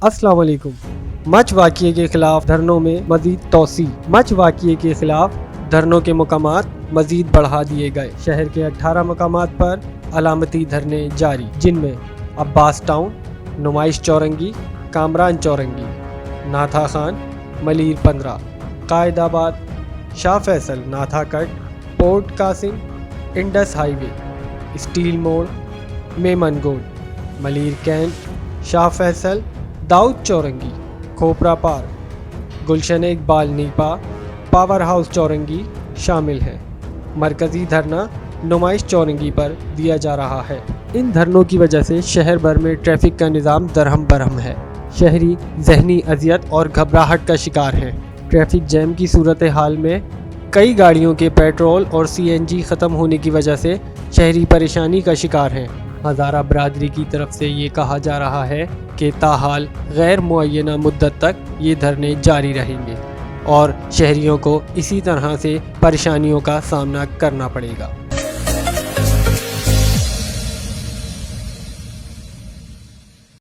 अस्सलाम वालेकुम। मच वाक़ये के ख़िलाफ़ धरनों में मज़ीद तोसी। मच वाक़ये के ख़िलाफ़ धरनों के मकामात मज़ीद बढ़ा दिए गए। शहर के 18 मकामात पर अलामती धरने जारी, जिनमें अब्बास टाउन, नुमाइश चौरंगी, कामरान चौरंगी, नाथा खान, मलीर 15, कायदाबाद, शाह फैसल, नाथा कट, port Qasim, Indus highway, steel मोड़, Memongoth, Malir cantt, Shah Faisal, Dawood Chowrangi, Khopra park, Gulshan Iqbal NIPA, power house Chowrangi शामिल हैं। मरकज़ी धरना नुमाइश चौरंगी पर दिया जा रहा है। इन धरनों की वजह से शहर भर में ट्रैफिक का निज़ाम दरहम बरहम है। शहरी ज़हनी अजियत और घबराहट का शिकार हैं। ट्रैफिक जैम की सूरत हाल में कई गाड़ियों के पेट्रोल और CNG ख़त्म होने की वजह से शहरी परेशानी का शिकार हैं। हज़ारा बरादरी की तरफ से ये कहा जा रहा है कि ताहाल गैर मुअय्यना मुद्दत तक ये धरने जारी रहेंगे और शहरियों को इसी तरह से परेशानियों का सामना करना पड़ेगा।